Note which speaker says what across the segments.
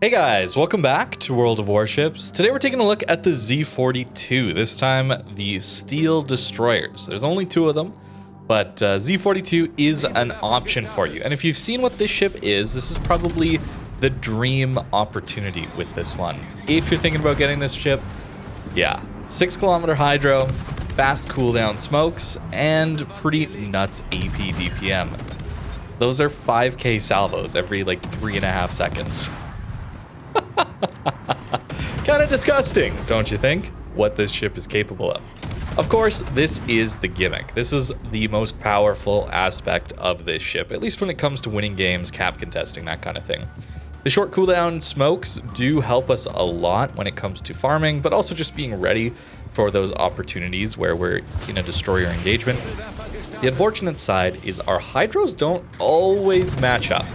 Speaker 1: Hey guys, welcome back to World of Warships. Today we're taking a look at the Z-42, this time the Steel Destroyers. There's only two of them, but Z-42 is an option for you. And if you've seen what this ship is, this is probably the dream opportunity with this one. If you're thinking about getting this ship, yeah, 6-kilometer hydro, fast cooldown smokes, and pretty nuts AP DPM. Those are 5k salvos every like 3.5 seconds. Kind of disgusting, don't you think? What this ship is capable of. Of course, this is the gimmick. This is the most powerful aspect of this ship, at least when it comes to winning games, cap contesting, that kind of thing. The short cooldown smokes do help us a lot when it comes to farming, but also just being ready for those opportunities where we're in a destroyer engagement. The unfortunate side is our hydros don't always match up.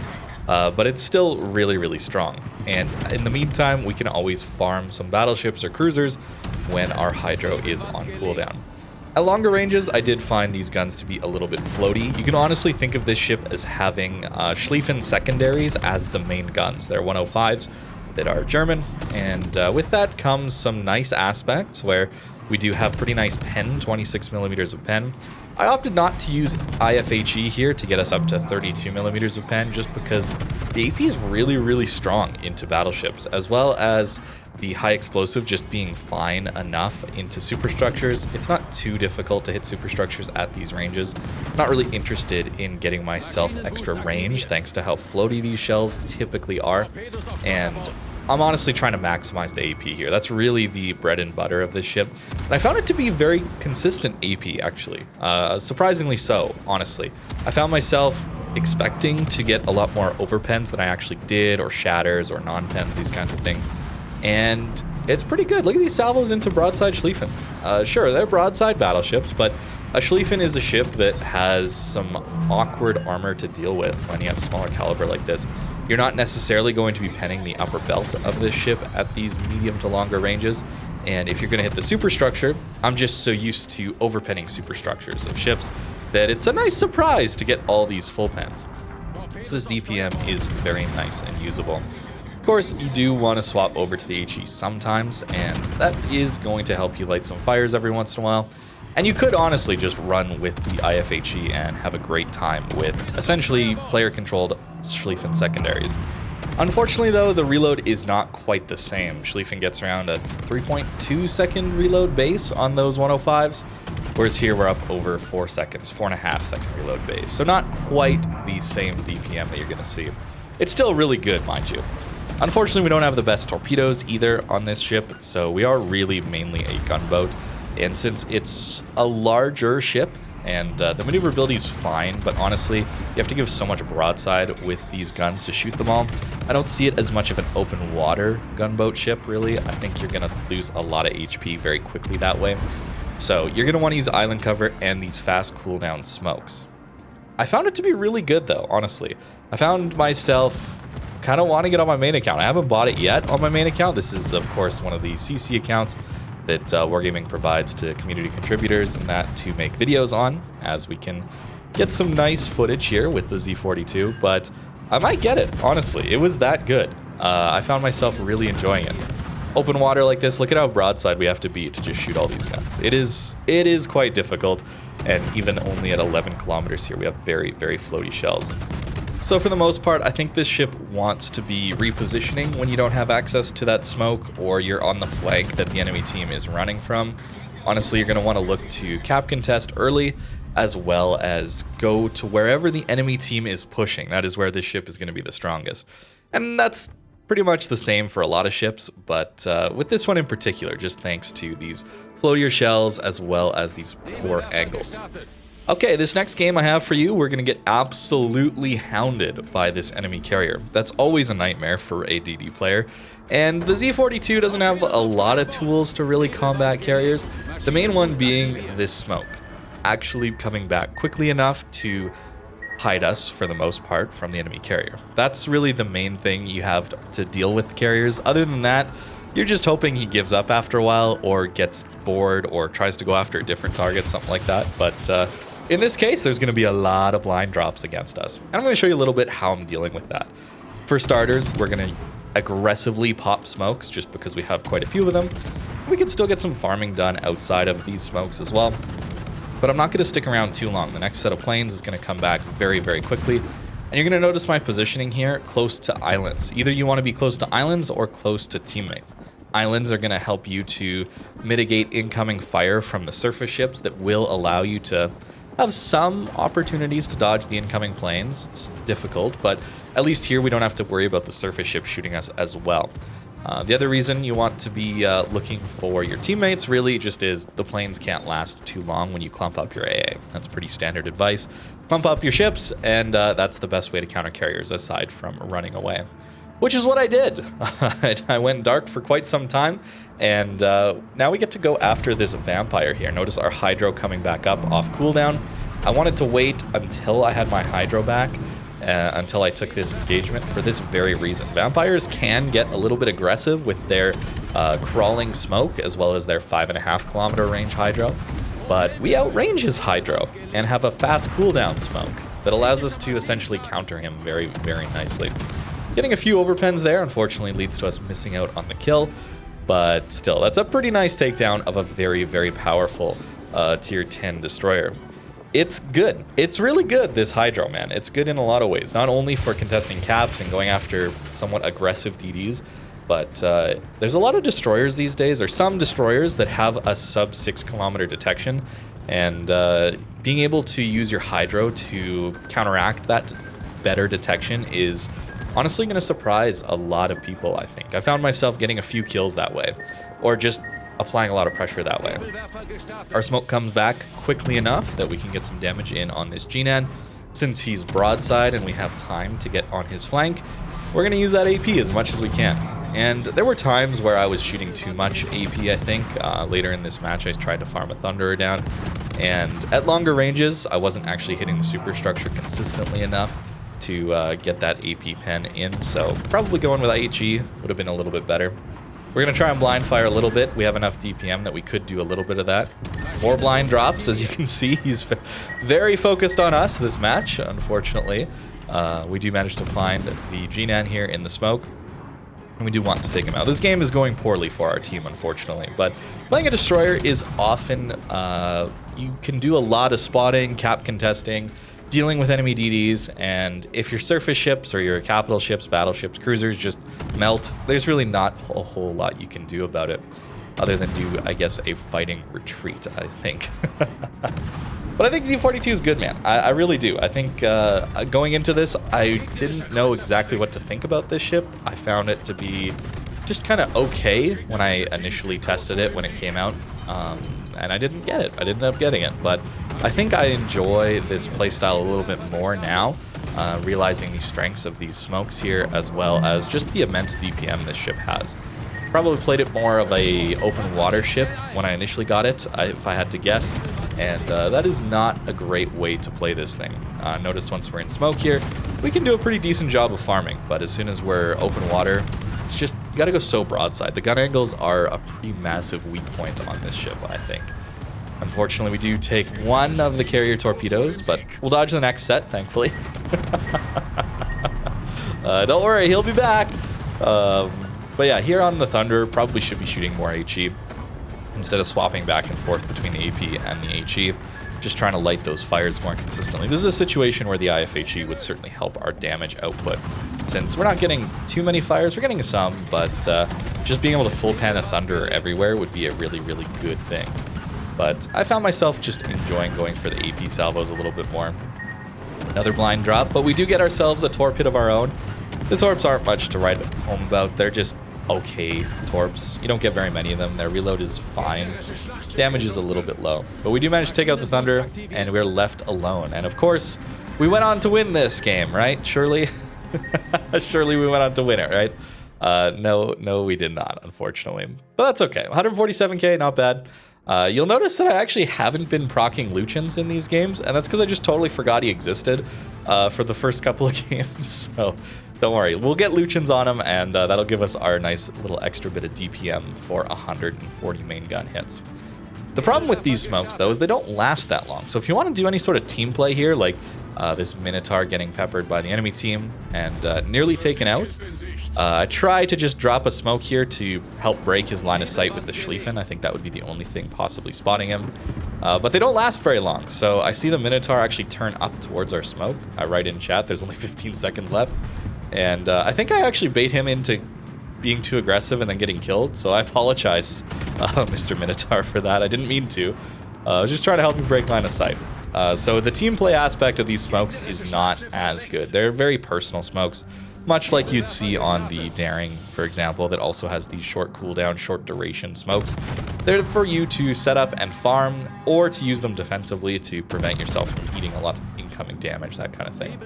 Speaker 1: But it's still really, really strong. And in the meantime, we can always farm some battleships or cruisers when our hydro is on cooldown. At longer ranges, I did find these guns to be a little bit floaty. You can honestly think of this ship as having Schlieffen secondaries as the main guns. They're 105s that are German, and with that comes some nice aspects where we do have pretty nice pen, 26 millimeters of pen. I opted not to use IFHE here to get us up to 32 millimeters of pen just because the AP is really, really strong into battleships, as well as the high explosive just being fine enough into superstructures. It's not too difficult to hit superstructures at these ranges. Not really interested in getting myself extra range thanks to how floaty these shells typically are, and I'm honestly trying to maximize the AP here. That's really the bread and butter of this ship. And I found it to be very consistent AP, actually. Surprisingly so, honestly. I found myself expecting to get a lot more overpens than I actually did, or shatters, or non-pens, these kinds of things. And it's pretty good. Look at these salvos into broadside Schlieffens. Sure, they're broadside battleships, but a Schlieffen is a ship that has some awkward armor to deal with when you have smaller caliber like this. You're not necessarily going to be penning the upper belt of this ship at these medium to longer ranges. And if you're going to hit the superstructure, I'm just so used to overpenning superstructures of ships that it's a nice surprise to get all these full pens. So this DPM is very nice and usable. Of course, you do want to swap over to the HE sometimes, and that is going to help you light some fires every once in a while. And you could honestly just run with the IFHE and have a great time with essentially player-controlled Schlieffen secondaries. Unfortunately, though, the reload is not quite the same. Schlieffen gets around a 3.2 second reload base on those 105s, whereas here we're up over 4 seconds, 4.5 second reload base. So not quite the same DPM that you're going to see. It's still really good, mind you. Unfortunately, we don't have the best torpedoes either on this ship, so we are really mainly a gunboat. And since it's a larger ship, and the maneuverability is fine, but honestly, you have to give so much broadside with these guns to shoot them all. I don't see it as much of an open water gunboat ship, really. I think you're going to lose a lot of HP very quickly that way. So you're going to want to use island cover and these fast cooldown smokes. I found it to be really good, though, honestly. I found myself kind of wanting it on my main account. I haven't bought it yet on my main account. This is, of course, one of the CC accounts that Wargaming provides to community contributors, and that to make videos on, as we can get some nice footage here with the Z-42, but I might get it, honestly. It was that good. I found myself really enjoying it. Open water like this, look at how broadside we have to be to just shoot all these guns. It is quite difficult, and even only at 11 kilometers here, we have very, very floaty shells. So for the most part, I think this ship wants to be repositioning when you don't have access to that smoke or you're on the flank that the enemy team is running from. Honestly, you're going to want to look to cap contest early, as well as go to wherever the enemy team is pushing. That is where this ship is going to be the strongest. And that's pretty much the same for a lot of ships, but with this one in particular, just thanks to these floatier shells as well as these poor angles. Okay, this next game I have for you, we're going to get absolutely hounded by this enemy carrier. That's always a nightmare for a DD player. And the Z-42 doesn't have a lot of tools to really combat carriers. The main one being this smoke. Actually coming back quickly enough to hide us, for the most part, from the enemy carrier. That's really the main thing you have to deal with carriers. Other than that, you're just hoping he gives up after a while or gets bored or tries to go after a different target, something like that. But in this case, there's going to be a lot of blind drops against us. And I'm going to show you a little bit how I'm dealing with that. For starters, we're going to aggressively pop smokes just because we have quite a few of them. We can still get some farming done outside of these smokes as well. But I'm not going to stick around too long. The next set of planes is going to come back very, very quickly. And you're going to notice my positioning here close to islands. Either you want to be close to islands or close to teammates. Islands are going to help you to mitigate incoming fire from the surface ships that will allow you to have some opportunities to dodge the incoming planes. It's difficult, but at least here we don't have to worry about the surface ship shooting us as well. The other reason you want to be looking for your teammates really just is the planes can't last too long when you clump up your AA. That's pretty standard advice. Clump up your ships, and that's the best way to counter carriers aside from running away. Which is what I did. I went dark for quite some time, and now we get to go after this vampire here. Notice our hydro coming back up off cooldown. I wanted to wait until I had my hydro back, until I took this engagement for this very reason. Vampires can get a little bit aggressive with their crawling smoke as well as their 5.5 kilometer range hydro, but we outrange his hydro and have a fast cooldown smoke that allows us to essentially counter him very, very nicely. Getting a few overpens there, unfortunately, leads to us missing out on the kill, but still, that's a pretty nice takedown of a very, very powerful tier 10 destroyer. It's good. It's really good, this hydro, man. It's good in a lot of ways, not only for contesting caps and going after somewhat aggressive DDs, but there's a lot of destroyers these days, or some destroyers that have a sub 6 kilometer detection, and being able to use your hydro to counteract that better detection is honestly going to surprise a lot of people, I think. I found myself getting a few kills that way, or just applying a lot of pressure that way. Our smoke comes back quickly enough that we can get some damage in on this Gnan. Since he's broadside and we have time to get on his flank, we're going to use that AP as much as we can. And there were times where I was shooting too much AP, I think. Later in this match, I tried to farm a Thunderer down. And at longer ranges, I wasn't actually hitting the superstructure consistently enough to get that AP pen in. So probably going with IHE would have been a little bit better. We're going to try and blind fire a little bit. We have enough DPM that we could do a little bit of that. More blind drops, as you can see. He's very focused on us this match, unfortunately. We do manage to find the Gnan here in the smoke, and we do want to take him out. This game is going poorly for our team, unfortunately, but playing a destroyer is often, you can do a lot of spotting, cap contesting, dealing with enemy DDs, and if your surface ships or your capital ships, battleships, cruisers just melt, there's really not a whole lot you can do about it, other than do, I guess, a fighting retreat, I think. But I think Z-42 is good, man. I really do. I think going into this, I didn't know exactly what to think about this ship. I found it to be just kind of okay when I initially tested it when it came out. And I didn't get it. I didn't end up getting it. But I think I enjoy this playstyle a little bit more now, realizing the strengths of these smokes here, as well as just the immense DPM this ship has. Probably played it more of a open water ship when I initially got it, if I had to guess. And that is not a great way to play this thing. Notice once we're in smoke here, we can do a pretty decent job of farming. But as soon as we're open water, it's just, you gotta go so broadside. The gun angles are a pretty massive weak point on this ship, I think. Unfortunately, we do take one of the carrier torpedoes, but we'll dodge the next set, thankfully. Don't worry, he'll be back. But yeah, here on the Thunder, probably should be shooting more HE instead of swapping back and forth between the AP and the HE. Just trying to light those fires more consistently. This is a situation where the IFHE would certainly help our damage output. Since we're not getting too many fires, we're getting some, but just being able to full pan a Thunderer everywhere would be a really, really good thing. But I found myself just enjoying going for the AP salvos a little bit more. Another blind drop, but we do get ourselves a torp hit of our own. The torps aren't much to write home about. They're just okay torps. You don't get very many of them. Their reload is fine. Damage is a little bit low. But we do manage to take out the Thunder, and we're left alone. And of course, we went on to win this game, right? Surely? Surely we went on to win it, right? No, we did not, unfortunately. But that's okay. 147k, not bad. You'll notice that I actually haven't been proccing Lucians in these games, and that's because I just totally forgot he existed for the first couple of games. So don't worry, we'll get Lucians on him, and that'll give us our nice little extra bit of DPM for 140 main gun hits. The problem with these smokes, though, is they don't last that long. So if you want to do any sort of team play here, like This Minotaur getting peppered by the enemy team and nearly taken out. I try to just drop a smoke here to help break his line of sight with the Schlieffen. I think that would be the only thing possibly spotting him. But they don't last very long, so I see the Minotaur actually turn up towards our smoke. I write in chat, there's only 15 seconds left. And I think I actually bait him into being too aggressive and then getting killed, so I apologize, Mr. Minotaur, for that. I didn't mean to. I was just trying to help you break line of sight. So the team play aspect of these smokes is not as good. They're very personal smokes, much like you'd see on the Daring, for example, that also has these short cooldown, short duration smokes. They're for you to set up and farm, or to use them defensively to prevent yourself from eating a lot of incoming damage, that kind of thing.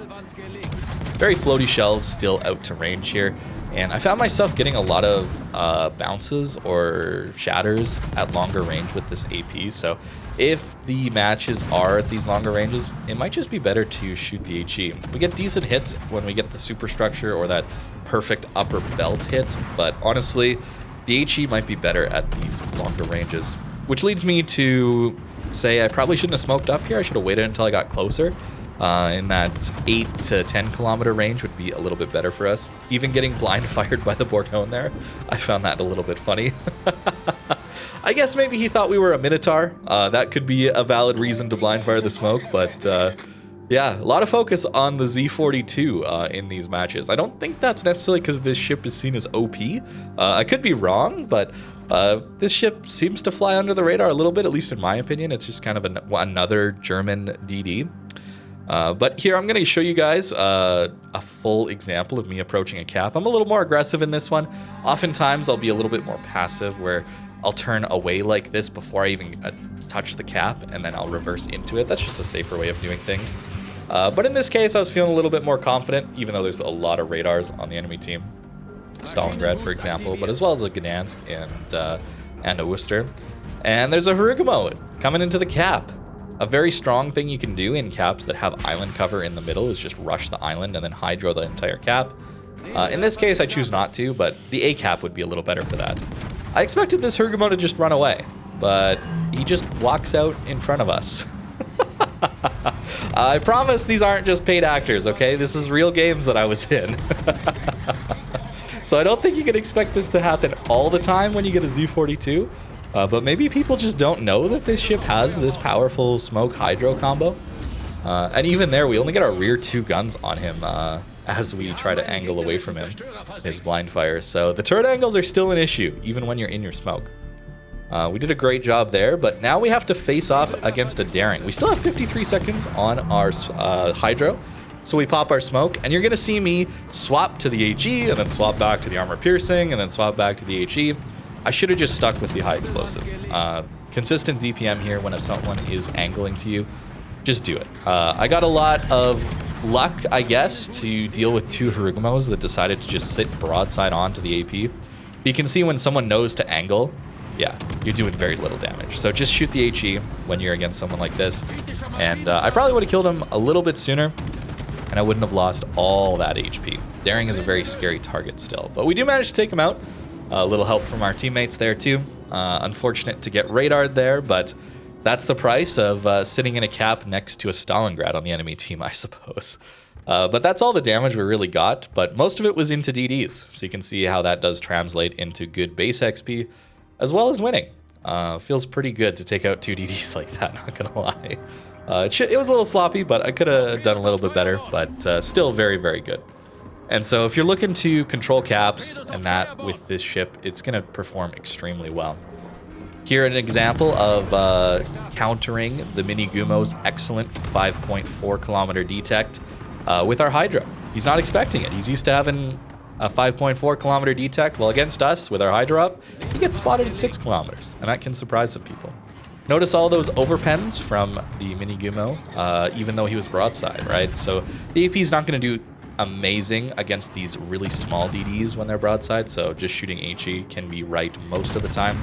Speaker 1: Very floaty shells still out to range here, and I found myself getting a lot of bounces or shatters at longer range with this AP, so if the matches are at these longer ranges, it might just be better to shoot the HE. We get decent hits when we get the superstructure or that perfect upper belt hit, but honestly, the HE might be better at these longer ranges, which leads me to say I probably shouldn't have smoked up here. I should have waited until I got closer. In that 8 to 10 kilometer range would be a little bit better for us. Even getting blind fired by the Borgone there, I found that a little bit funny. I guess maybe he thought we were a Minotaur. That could be a valid reason to blind fire the smoke, but yeah, a lot of focus on the Z-42 in these matches. I don't think that's necessarily because this ship is seen as OP. I could be wrong, but this ship seems to fly under the radar a little bit, at least in my opinion. It's just kind of another German DD. But here I'm going to show you guys a full example of me approaching a cap. I'm a little more aggressive in this one. Oftentimes I'll be a little bit more passive, where I'll turn away like this before I even touch the cap, and then I'll reverse into it. That's just a safer way of doing things. But in this case, I was feeling a little bit more confident, even though there's a lot of radars on the enemy team. Stalingrad, for example, but as well as a Gdansk and a Worcester. And there's a Harugumo coming into the cap. A very strong thing you can do in caps that have island cover in the middle is just rush the island and then hydro the entire cap. In this case, I choose not to, but the A cap would be a little better for that. I expected this Harugumo to just run away, but he just walks out in front of us. I promise these aren't just paid actors, okay? This is real games that I was in. So I don't think you can expect this to happen all the time when you get a Z-42. But maybe people just don't know that this ship has this powerful smoke hydro combo. And even there, we only get our rear 2 guns on him as we try to angle away from him, his blind fire. So the turret angles are still an issue, even when you're in your smoke. We did a great job there, but now we have to face off against a Daring. We still have 53 seconds on our hydro, so we pop our smoke, and you're going to see me swap to the HE, and then swap back to the armor piercing, and then swap back to the HE. I should have just stuck with the high explosive. Consistent DPM here when if someone is angling to you, just do it. I got a lot of luck, I guess, to deal with 2 Harugumos that decided to just sit broadside onto the AP. But you can see when someone knows to angle, yeah, you're doing very little damage. So just shoot the HE when you're against someone like this. And I probably would have killed him a little bit sooner, and I wouldn't have lost all that HP. Daring is a very scary target still, but we do manage to take him out. A little help from our teammates there too. Unfortunate to get radared there, but that's the price of sitting in a cap next to a Stalingrad on the enemy team, I suppose. But that's all the damage we really got, but most of it was into DDs. So you can see how that does translate into good base XP, as well as winning. Feels pretty good to take out 2 DDs like that, not gonna lie. It was a little sloppy, but I could have done a little bit better, but still very, very good. And so if you're looking to control caps and that with this ship, it's going to perform extremely well. Here an example of countering the Mini Gumo's excellent 5.4 kilometer detect with our Hydra. He's not expecting it. He's used to having a 5.4 kilometer detect. Well, against us with our Hydra up, he gets spotted at 6 kilometers, and that can surprise some people. Notice all those overpens from the Mini Gumo, even though he was broadside, right? So the AP is not going to do amazing against these really small DDs when they're broadside, so just shooting HE can be right most of the time.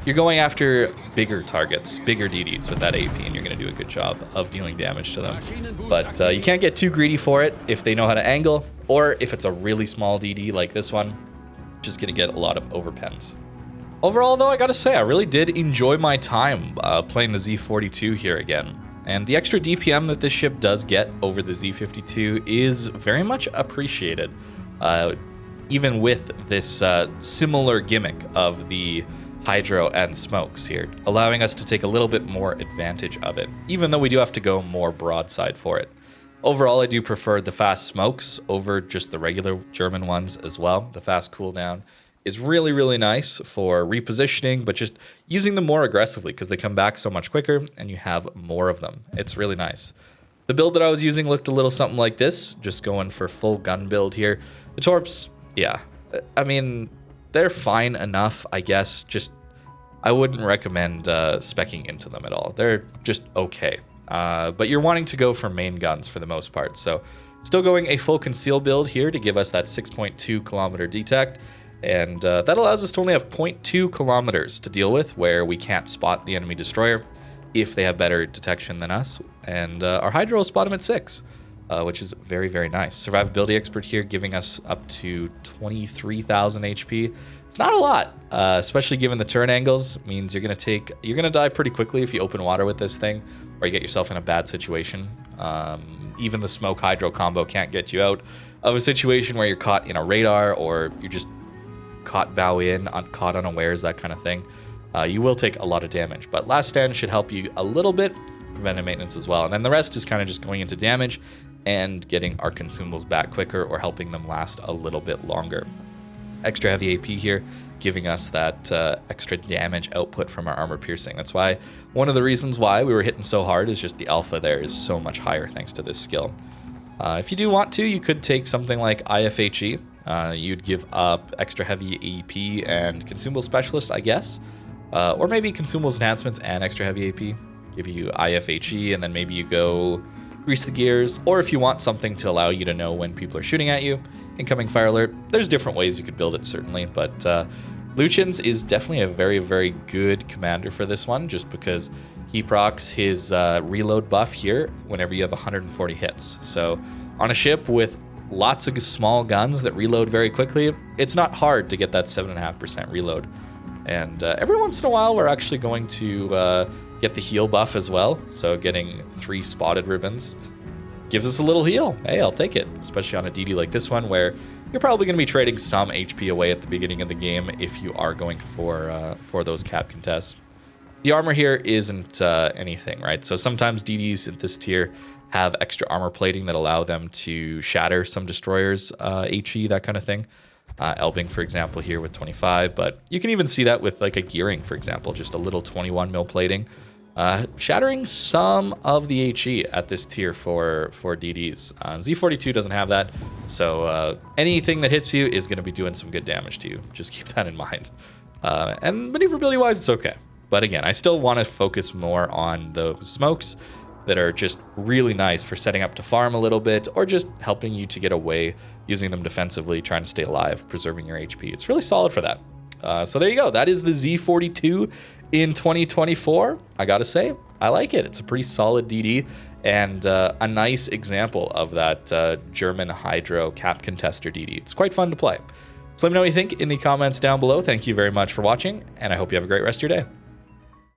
Speaker 1: You're going after bigger targets, bigger DDs with that AP, and you're going to do a good job of dealing damage to them. But you can't get too greedy for it if they know how to angle, or if it's a really small DD like this one, just going to get a lot of overpens. Overall, though, I got to say, I really did enjoy my time playing the Z-42 here again. And the extra DPM that this ship does get over the Z-42 is very much appreciated, even with this similar gimmick of the hydro and smokes here, allowing us to take a little bit more advantage of it, even though we do have to go more broadside for it. Overall, I do prefer the fast smokes over just the regular German ones as well. The fast cooldown is really, really nice for repositioning, but just using them more aggressively because they come back so much quicker and you have more of them. It's really nice. The build that I was using looked a little something like this, just going for full gun build here. The torps, yeah, I mean, they're fine enough, I guess. Just, I wouldn't recommend speccing into them at all. They're just okay. But you're wanting to go for main guns for the most part. So still going a full conceal build here to give us that 6.2 kilometer detect. And that allows us to only have 0.2 kilometers to deal with, where we can't spot the enemy destroyer if they have better detection than us. And our hydro will spot them at 6, which is very, very nice. Survivability expert here giving us up to 23,000 HP. It's not a lot, especially given the turn angles. It means you're gonna die pretty quickly if you open water with this thing, or you get yourself in a bad situation. Even the smoke hydro combo can't get you out of a situation where you're caught in a radar, or you're just caught bow in, caught unawares, that kind of thing. You will take a lot of damage, but last stand should help you a little bit, preventive maintenance as well. And then the rest is kind of just going into damage and getting our consumables back quicker or helping them last a little bit longer. Extra heavy AP here, giving us that extra damage output from our armor piercing. That's why one of the reasons why we were hitting so hard is just the alpha there is so much higher thanks to this skill. If you do want to, you could take something like IFHE. You'd give up extra heavy AP and consumable specialist, I guess. Or maybe consumables enhancements and extra heavy AP. Give you IFHE, and then maybe you go grease the gears. Or if you want something to allow you to know when people are shooting at you, incoming fire alert. There's different ways you could build it, certainly. But Lucian's is definitely a very, very good commander for this one, just because he procs his reload buff here whenever you have 140 hits. So on a ship with lots of small guns that reload very quickly, it's not hard to get that 7.5% reload. And every once in a while, we're actually going to get the heal buff as well. So getting 3 spotted ribbons gives us a little heal. Hey, I'll take it, especially on a DD like this one, where you're probably going to be trading some HP away at the beginning of the game if you are going for those cap contests. The armor here isn't anything, right? So sometimes DDs at this tier have extra armor plating that allow them to shatter some destroyers, HE, that kind of thing. Elbing, for example, here with 25, but you can even see that with like a gearing, for example, just a little 21 mil plating, shattering some of the HE at this tier for DDs. Z-42 doesn't have that, so anything that hits you is going to be doing some good damage to you. Just keep that in mind. And maneuverability-wise, it's okay. But again, I still want to focus more on those smokes that are just really nice for setting up to farm a little bit, or just helping you to get away, using them defensively, trying to stay alive, preserving your HP. It's really solid for that. So there you go. That is the Z-42 in 2024. I gotta say, I like it. It's a pretty solid DD, and a nice example of that German Hydro Cap Contester DD. It's quite fun to play. So let me know what you think in the comments down below. Thank you very much for watching, and I hope you have a great rest of your day.